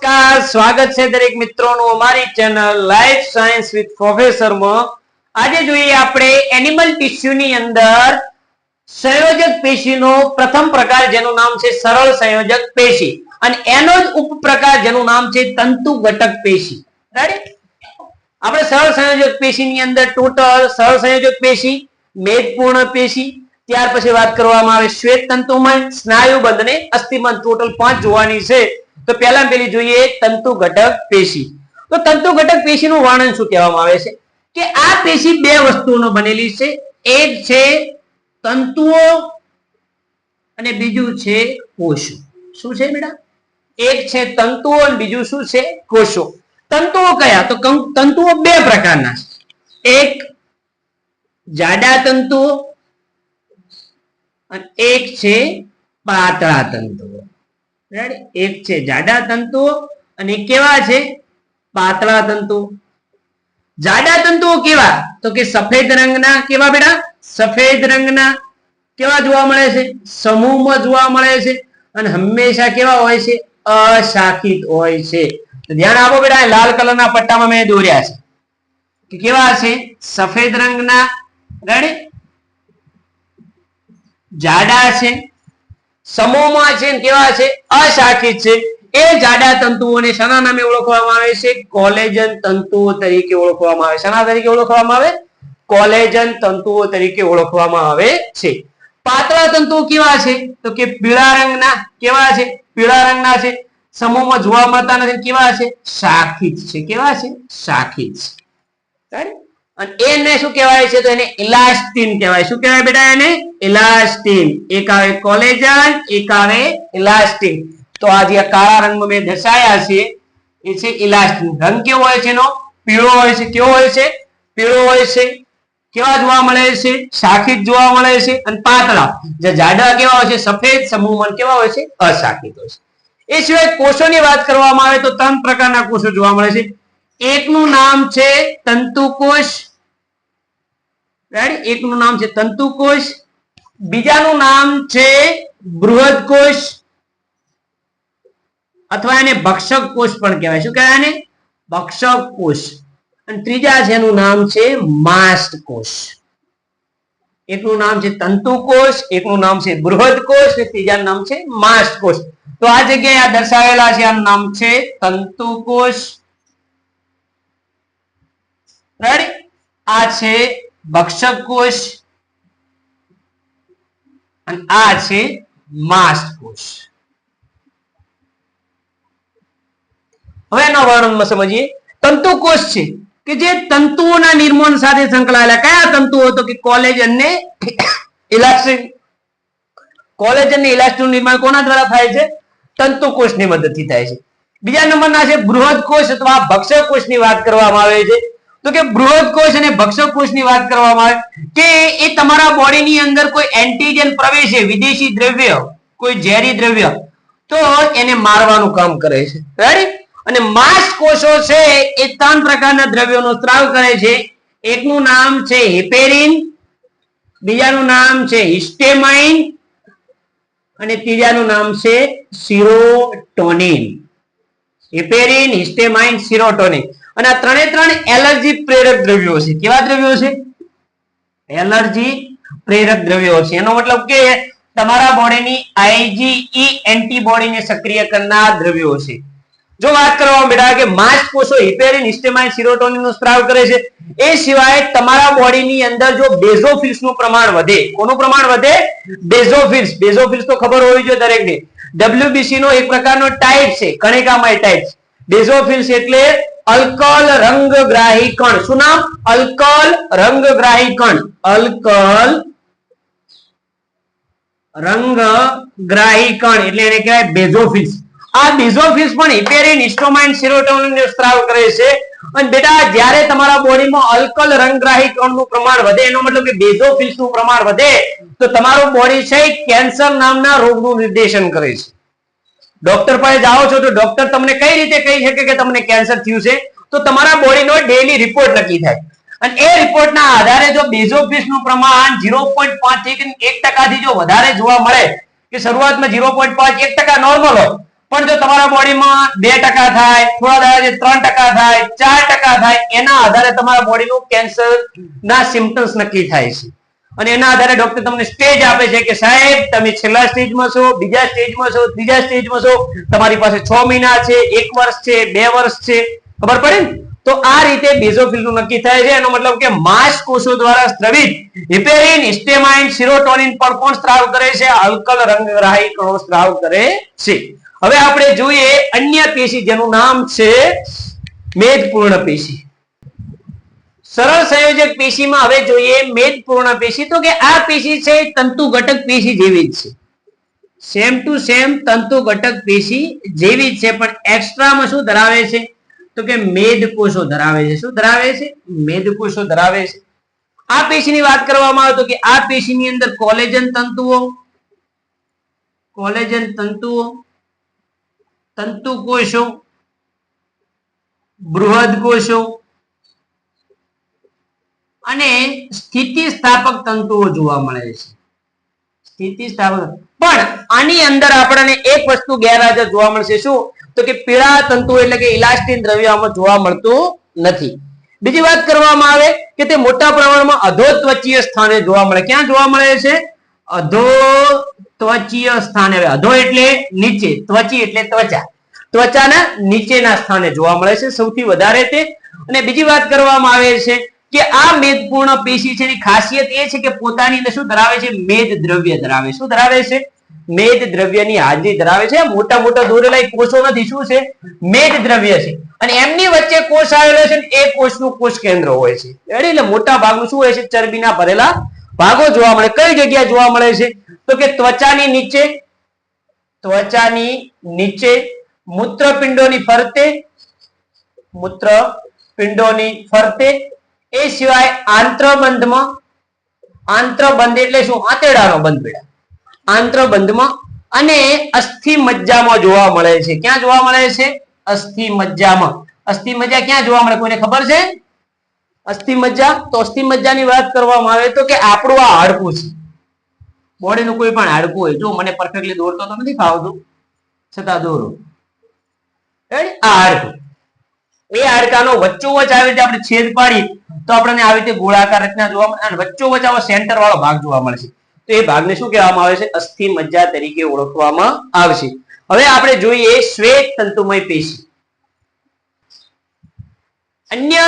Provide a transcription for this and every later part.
નમસ્કાર, સ્વાગત છે દરેક મિત્રોનું અમારી channel life science with professor માં. આજે જોઈએ આપણે એનિમલ ટિશ્યુ ની અંદર સંયોજક પેશીનો પ્રથમ પ્રકાર જેનું નામ છે સરળ સંયોજક પેશી અને એનો જ ઉપપ્રકાર જેનું નામ છે તંતુ ઘટક પેશી. રાઈટ? આપણે સરળ સંયોજક પેશીની અંદર ટોટલ સરળ સંયોજક પેશી, મેદપૂર્ણ પેશી, ત્યાર પછી વાત કરવામાં આવે શ્વેત તંતુમય, સ્નાયુબંધ અને અસ્થિબંધ, ટોટલ 5 જોવાની છે. તો પહેલા પેલી જોઈએ તંતુ ઘટક પેશી. તો તંતુ ઘટક પેશીનું વર્ણન શું કહેવામાં આવે છે કે આ પેશી બે વસ્તુઓનો બનેલી છે. એક છે તંતુઓ અને બીજું છે કોષો. શું છે બેટા? એક છે તંતુઓ અને બીજું શું છે? કોષો. તંતુઓ કયા? તો તંતુઓ બે પ્રકારના છે. એક જાડા તંતુઓ અને એક છે પાતળા તંતુઓ. એક છે જાડા તંતુઓ અને કેવા છે? પાતળા તંતુઓ. જાડા તંતુઓ કેવા? તો કે સફેદ રંગના. કેવા બેટા? સફેદ રંગના. કેવા જોવા મળે છે? સમૂહમાં જોવા મળે છે અને હંમેશા કેવા હોય છે? અશાખિત હોય છે. તો ધ્યાન આપો બેટા, લાલ કલરના પટ્ટામાં મેં દોર્યા છે કે કેવા છે? સફેદ રંગના. રેડી? જાડા છે, સમૂહમાં છે, કેવા છે? અશાખિત છે. એ જાડા તંતુઓને શાના નામે ઓળખવામાં આવે છે? કોલેજન તંતુઓ તરીકે ઓળખવામાં આવે છે. શાના તરીકે ઓળખવામાં આવે? કોલેજન તંતુઓ તરીકે ઓળખવામાં આવે છે. પાતળા તંતુઓ કેવા છે? તો કે પીળા રંગના. કેવા છે? પીળા રંગના છે. સમૂહમાં જોવા મળતા નથી. કેવા છે? શાખિત છે. કેવા છે? શાખિત છે. અને એને શું કહેવાય છે? તો એને ઇલાસ્ટિન કહેવાય. શું કહેવાય બેટા? એને ઇલાસ્ટિન. એક આવે કોલેજન, એક આવે ઇલાસ્ટિન. તો આ જે કાળા રંગમાં મેં દર્શાવ્યા છે એ છે ઇલાસ્ટિન. રંગ કેવો હોય છે એનો? પીળો હોય છે. કેવો હોય છે? પીળો હોય છે. કેવા જોવા મળે છે? શાખિત જોવા મળે છે. અને પાતળા જે જાડા કેવા હોય છે? સફેદ. સમૂહમાં કેવા હોય છે? અશાખિત હોય છે. એ સિવાય કોષોની વાત કરવામાં આવે તો 3 પ્રકારના કોષો જોવા મળે છે. એકનું નામ છે તંતુકોષ. રાઈટ? એકનું નામ છે તંતુકોષ. બીજાનું નામ છે બૃહદકોષ અથવા એને ભક્ષક કોષ પણ કહેવાય. શું કહેવાય એને? ભક્ષક કોષ. અને ત્રીજા જેનું નામ છે માસ્ટ કોષ. એકનું નામ છે તંતુકોષ, એકનું નામ છે બૃહદકોષ અને ત્રીજાનું નામ છે માસ્ટ કોષ. તો આ જગ્યાએ આ દર્શાવેલા છે આનું નામ છે તંતુકોષ. રાઈટ? આ છે ભક્ષક કોષ અને આ છે માસ્ટ કોષ. હવે એના વર્ણનમાં સમજીએ. તંતુકોષ છે કે જે તંતુઓના નિર્માણ સાથે સંકળાયેલા. કયા તંતુઓ? તો કે કોલેજન ને ઇલાસ્ટિન. કોલેજન ને ઇલાસ્ટિન નિર્માણ કોના દ્વારા થાય છે? તંતુકોષની મદદથી થાય છે. બીજા નંબરના છે બૃહદકોષ અથવા ભક્ષક કોષની વાત કરવામાં આવે છે. તો કે બૃહદકોષ અને ભક્ષક કોષની વાત કરવામાં આવે કે એ તમારા બોડીની અંદર કોઈ એન્ટીજન પ્રવેશે, વિદેશી દ્રવ્ય, કોઈ ઝેરી દ્રવ્ય, તો એને મારવાનું કામ કરે છે. રાઈટ? અને માસ્ટ કોષો છે એ 3 પ્રકારના દ્રવ્યોનો સ્ત્રાવ કરે છે. એકનું નામ છે હેપેરિન, બીજાનું નામ છે હિસ્ટેમાઇન અને ત્રીજાનું નામ છે સિરોટોનિન. હેપેરિન, હિસ્ટેમાઇન, સિરોટોનિન. અને આ 3 એલર્જી પ્રેરક દ્રવ્યો છે. કેવા દ્રવ્યો છે? એલર્જી પ્રેરક દ્રવ્યો છે. એનો મતલબ કે તમારા બોડીની આઈજીઈ એન્ટીબોડીને સક્રિય કરનાર દ્રવ્યો છે. જો વાત કરવામાં બેટા કે માસ્ટ કોષો હિપેરિન, હિસ્ટેમાઇન, સિરોટોનિનનો સ્ત્રાવ કરે છે. એ સિવાય તમારા બોડીની અંદર જો બેઝોફિલ્સનું પ્રમાણ વધે. કોનું પ્રમાણ વધે? બેઝોફિલ્સ. બેઝોફિલ્સ તો ખબર હોવી જોઈએ દરેકને. ડબ્લ્યુબીસી નો એક પ્રકારનો ટાઇપ છે, કણિકામય ટાઇપ. બેઝોફિલ્સ એટલે અલ્કલ રંગગ્રાહી કણ. શું નામ? અલ્કલ રંગગ્રાહી કણ. અલ્કલ રંગગ્રાહી કણ એટલે એને કહેવાય બેઝોફિલ્સ. આ બેઝોફિલ્સ પણ હિપેરિન, હિસ્ટેમાઇન, સિરોટોનિનનો સ્ત્રાવ કરે છે. અને બેટા જ્યારે તમારા બોડીમાં અલ્કલ રંગગ્રાહી કણનું પ્રમાણ વધે, એનો મતલબ કે બેઝોફિલ્સનું પ્રમાણ વધે, તો તમારું બોડી છે કેન્સર નામના રોગનું નિર્દેશન કરે છે. ડોક્ટર પાસે જાઓ છો તો ડોક્ટર તમને કઈ રીતે કહી શકે કે તમને કેન્સર થયું છે? તો તમારા બોડીનો ડેઈલી રિપોર્ટ નક્કી થાય અને એ રિપોર્ટના આધારે જો બેઝોફિલ્સનું પ્રમાણ 0.5 થી 1% થી જો વધારે જોવા મળે કે શરૂઆતમાં 0.5 1% નોર્મલ હોય, પણ જો તમારા બોડીમાં 2% થાય, થોડા દાડા 3% થાય, 4% થાય, એના આધારે તમારા બોડીનું કેન્સર ના સિમ્પટમ્સ નક્કી થાય છે. અને એના આધારે ડોક્ટર તમને સ્ટેજ આપે છે કે સાહેબ તમે છેલ્લા સ્ટેજમાં છો, બીજા સ્ટેજમાં છો, ત્રીજા સ્ટેજમાં છો, તમારી પાસે 6 મહિના છે, 1 વર્ષ છે, 2 વર્ષ છે, ખબર પડે ને? તો આ રીતે બેઝોફિલનું નક્કી થાય છે. એનો મતલબ કે માંસ કોષો દ્વારા સ્ત્રવિત હિપેરિન, હિસ્ટેમાઇન, સેરોટોનિન પણ કોણ સ્ત્રાવ કરે છે? અલ્કલ રંગગ્રાહી કણો સ્ત્રાવ કરે છે. હવે આપણે જોઈએ અન્ય પેશી જેનું નામ છે મેદપૂર્ણ પેશી. સરળ સંયોજક પેશીમાં હવે જોઈએ મેદપૂર્ણ પેશી. તો કે આ પેશી છે તંતુ ઘટક પેશી જેવી જ છે, સેમ ટુ સેમ તંતુ ઘટક પેશી જેવી જ છે, પણ એક્સ્ટ્રામાં શું ધરાવે છે? તો કે મેદકોષો ધરાવે છે. શું ધરાવે છે? મેદકોષો ધરાવે છે. આ પેશીની વાત કરવામાં આવે તો કે આ પેશીની અંદર કોલેજન તંતુઓ, તંતુ કોષો, બૃહદ કોષો અને સ્થિતિસ્થાપક તંતુઓ જોવા મળે છે. સ્થિતિસ્થાપક. પણ આની અંદર આપણને એક વસ્તુ ગેરહાજર જોવા મળશે. શું? તો કે પીળા તંતુ એટલે કે ઇલાસ્ટિન દ્રવ્ય આમાં જોવા મળતું નથી. બીજી વાત કરવામાં આવે કે તે મોટા પ્રમાણમાં અધોત્વચીય સ્થાને જોવા મળે. ક્યાં જોવા મળે છે? અધોત્વચીય સ્થાને. અધો એટલે નીચે, ત્વચી એટલે ત્વચા, ત્વચાના નીચેના સ્થાને જોવા મળે છે સૌથી વધારે તે. અને બીજી વાત કરવામાં આવે છે કે આ મેદપૂર્ણ પેશી છે એની ખાસિયત એ છે કે પોતાની અંદર શું ધરાવે છે? મેદ દ્રવ્ય ધરાવે. શું ધરાવે છે? મેદ દ્રવ્યની હાજરી ધરાવે છે. મોટા મોટા દોરેલા કોષો નથી, શું છે? મેદ દ્રવ્ય છે. અને એમની વચ્ચે કોષ આવેલો છે, એ કોષનું કોષ કેન્દ્ર હોય છે. એટલે મોટા ભાગનું શું હોય છે? ચરબીના ભરેલા ભાગો જોવા મળે. કઈ જગ્યાએ જોવા મળે છે? તો કે ત્વચાની નીચે, મૂત્રપિંડોની ફરતે, એ સિવાય આંત્રબંધમાં, આંત્રબંધ એટલે શું? આંતરડાનો બંધ, આંત્રબંધમાં અને અસ્થિ મજ્જામાં જોવા મળે છે. ક્યાં જોવા મળે છે? અસ્થિ મજ્જામાં. અસ્થિ મજ્જા ક્યાં જોવા મળે? કોઈને ખબર છે? અસ્થિ મજ્જા. તો અસ્થિ મજ્જાની વાત કરવામાં આવે તો કે આપણું આ હાડકું છે, બોડીનું કોઈ પણ હાડકું હોય. જો મને પરફેક્ટલી દોરતો તો નથી ફાવતું, છતાં દોરો. આ હાડકું, એ હાડકાનો વચ્ચોવચ આવી રીતે આપણે છેદ પાડીએ તો આપણને આવી રીતે ગોળાકાર રચના જોવા મળે અને વચ્ચોવચ આવો સેન્ટર વાળો ભાગ જોવા મળશે. તો એ ભાગને શું કહેવામાં આવે છે? અસ્થિ મજ્જા તરીકે ઓળખવામાં આવશે. હવે આપણે જોઈએ શ્વેત તંતુમય પેશી. અન્ય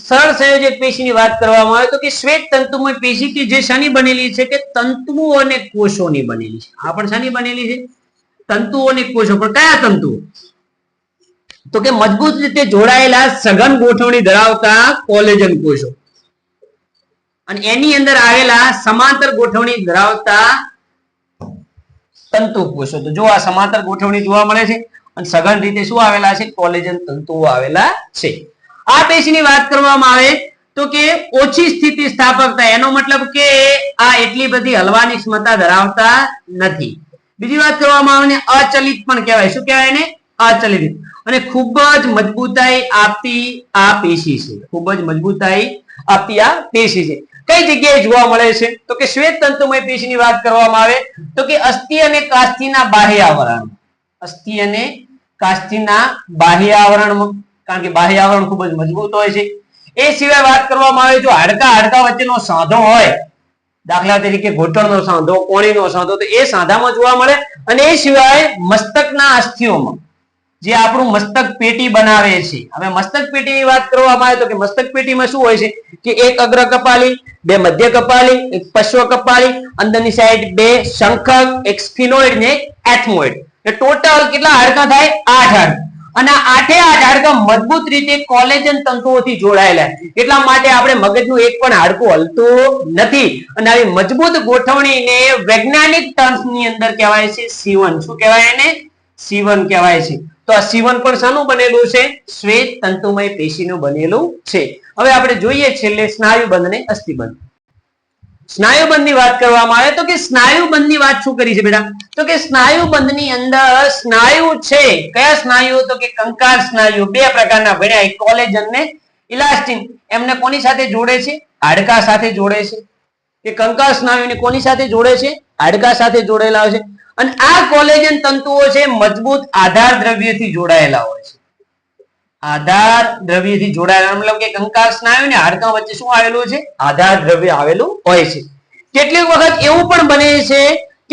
સરળ સંયોજક પેશીની વાત કરવામાં આવે તો કે શ્વેત તંતુમય પેશી કે જે શાની બનેલી છે? કે તંતુઓ અને કોષોની બનેલી છે. આ પણ શાની બનેલી છે? તંતુઓ અને કોષો. પણ કયા તંતુઓ? તો કે મજબૂત રીતે જોડાયેલા સઘન ગોઠવણી ધરાવતા કોલેજન કોષો અને એની અંદર આવેલા સમાંતર ગોઠવણી ધરાવતા તંતુ કોષો. તો જો આ સમાંતર ગોઠવણી જોવા મળે છે અને સઘન રીતે શું આવેલા છે? કોલેજન તંતુઓ આવેલા છે. આ પેશીની વાત કરવામાં આવે તો કે ઓછી સ્થિતિસ્થાપકતા, એનો મતલબ કે આ એટલી બધી હલવાની ક્ષમતા ધરાવતા નથી. બીજી વાત કરવામાં આવે ને અચલિત પણ કહેવાય. શું કહેવાય એને? અચલિત. અને ખૂબ જ મજબૂતાઈ આપતી આ પેશી છે. ખૂબ જ મજબૂતાઈ આપતી આ પેશી છે. કઈ જગ્યાએ જોવા મળે છે? તો કે શ્વેત તંતુમય પેશીની વાત કરવામાં આવે તો કે અસ્થિ અને કાસ્થિના બાહ્ય આવરણ, અસ્થિ અને કાસ્થિના બાહ્ય આવરણમાં, કારણ કે બાહ્ય આવરણ ખૂબ જ મજબૂત હોય છે. એ સિવાય વાત કરવામાં આવે જો હાડકા વચ્ચેનો સાંધો હોય, દાખલા તરીકે ઘૂંટણનો સાંધો, કોણીનો સાંધો, તો એ સાંધામાં જોવા મળે. અને એ સિવાય મસ્તકના અસ્થિઓમાં, જે આપણું મસ્તક પેટી બનાવે છે. હવે મસ્તક પેટીની વાત કરવામાં આવે તો કે મસ્તક પેટીમાં શું હોય છે? કે એક અગ્ર કપાલી, બે મધ્ય કપાલી, એક પશ્વ કપાલી, અંદરની સાઈડ બે શંખક, એક સ્ફિનોઇડ ને એક એથમોઇડ. એ ટોટલ કેટલા હાડકા થાય? 8 હાડકા. અને આ 8 હાડકા મજબૂત રીતે કોલેજન તંતુઓથી જોડાયેલા. એટલા માટે આપણે મગજનું એક પણ હાડકું હલતું નથી. અને આવી મજબૂત ગોઠવણીને વૈજ્ઞાનિક ટર્મ્સની અંદર કહેવાય છે C1. શું કહેવાય એને? C1 કહેવાય છે. તો આ C1 પણ શાનું બનેલું છે? શ્વેત તંતુમય પેશીનું બનેલું છે. હવે આપણે જોઈએ છેલ્લે સ્નાયુબંધ અને અસ્થિબંધ. સ્નાયુબંધની વાત કરવામાં આવે તો કે સ્નાયુબંધની વાત શું કરી છે બેટા? તો કે સ્નાયુબંધની અંદર સ્નાયુ છે. કયા સ્નાયુ? તો કે કંકાલ સ્નાયુ. બે પ્રકારના ભણ્યા, કોલેજન ને ઇલાસ્ટિન. એમને કોની સાથે જોડે છે? હાડકા સાથે જોડે છે. કે કંકાલ સ્નાયુને કોની સાથે જોડે છે? હાડકા સાથે જોડેલા છે. અને આ કોલેજન તંતુઓ છે મજબૂત આધાર દ્રવ્યથી જોડાયેલા હોય છે. આધાર દ્રવ્યથી જોડાયેલા મતલબ કે કંકાલ સ્નાયુ ને હાડકાં વચ્ચે શું આવેલું છે? આધાર દ્રવ્ય આવેલું હોય છે. કેટલીક વખત એવું પણ બને છે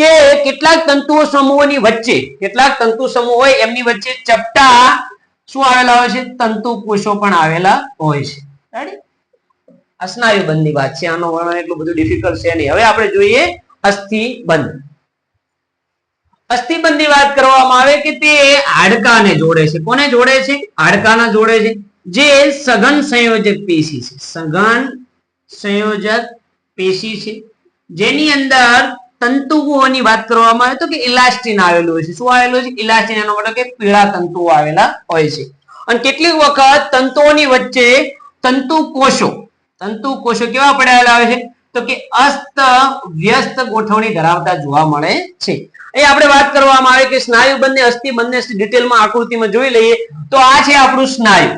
કે કેટલાક તંતુઓ સમૂહોની વચ્ચે, કેટલાક તંતુ સમૂહ હોય એમની વચ્ચે ચપટા શું આવેલા હોય છે? તંતુ કોષો પણ આવેલા હોય છે. રાઈટ? આ સ્નાયુબંધની વાત છે. આનો વર્ણન એટલું બધું ડિફિકલ્ટ છે નહીં. હવે આપણે જોઈએ અસ્થિબંધ. અસ્થિબંધની વાત કરવામાં આવે કે તે હાડકાને જોડે છે. કોને જોડે છે? હાડકાને જોડે છે. જે સઘન સંયોજક પેશી છે. સઘન સંયોજક પેશી છે જેની અંદર તંતુઓની વાત કરવામાં આવે તો કે ઇલાસ્ટિન આવેલું હોય છે. શું આવેલું છે? ઇલાસ્ટિન. એનો મતલબ કે પીળા તંતુઓ આવેલા હોય છે. અને કેટલીક વખત તંતુઓની વચ્ચે તંતુ કોષો કેવા પડેલા હોય છે? તો કે અસ્ત વ્યસ્ત ગોઠવણી ધરાવતા જોવા મળે છે. અહીં આપણે વાત કરવામાં આવે કે સ્નાયુબંધ ને અસ્થિબંધને ડિટેલમાં આકૃતિમાં જોઈ લઈએ તો આ છે આપણું સ્નાયુ.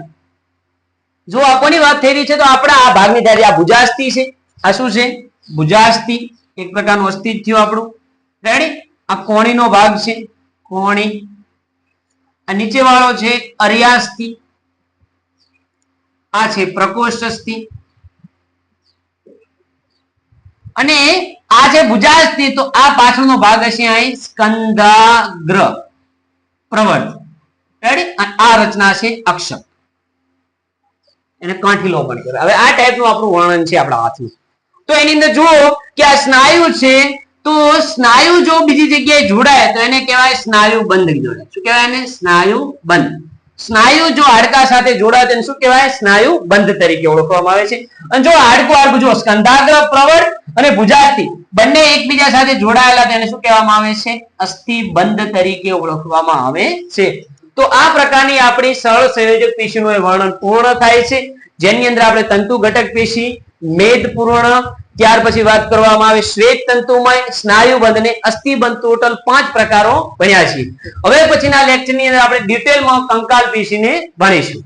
જો આ કોની વાત થઈ રહી છે? તો આપણા આ ભાગની ધારી આ ભુજાસ્થિ છે. આ શું છે? ભુજાસ્થિ. એક પ્રકારનું અસ્થિ થયું આપણું. રેડી? આ કોણીનો ભાગ છે, કોણી. આ નીચે વાળો છે અર્યાસ્થિ. આ છે પ્રકોષ્ઠસ્થિ. અને આ છે ભુજાસ્થિ. તો આ પાછળનો ભાગ હશે અહીં સ્કંધાગ્ર પ્રવર્ત. રેડી? આ રચના છે અક્ષક. એને કાંઠીલો પણ કહેવાય. હવે આ ટાઈપનું આપણું વર્ણન છે આપણા હાથનું. તો એની અંદર જુઓ કે આ સ્નાયુ છે, તો સ્નાયુ જો બીજી જગ્યાએ જોડાય તો એને કહેવાય સ્નાયુ બંધ જોડાય. શું કહેવાય એને? સ્નાયુ બંધ. સ્નાયુ જો હાડકા સાથે જોડાય તેને શું કહેવાય? સ્નાયુ બંધ તરીકે ઓળખવામાં આવે છે. અને જો હાડકું જો સ્કંધાગ્ર પ્રવર્ત અને ભુજાસ્થિ બંને એકબીજા સાથે જોડાયેલા તેને શું કહેવામાં આવે છે? અસ્થિબંધ તરીકે ઓળખવામાં આવે છે. તો આ પ્રકારની આપણી સરળ સંયોજક પેશીનું વર્ણન પૂર્ણ થાય છે, જેની અંદર આપણે તંતુ ઘટક પેશી, મેદ પૂર્ણ, ત્યાર પછી વાત કરવામાં આવે શ્વેત તંતુમય, સ્નાયુબંધ અને અસ્થિબંધ, ટોટલ 5 પ્રકારો ભણ્યા છીએ. હવે પછીના લેક્ચરની અંદર આપણે ડિટેલમાં કંકાલ પેશીને ભણીશું.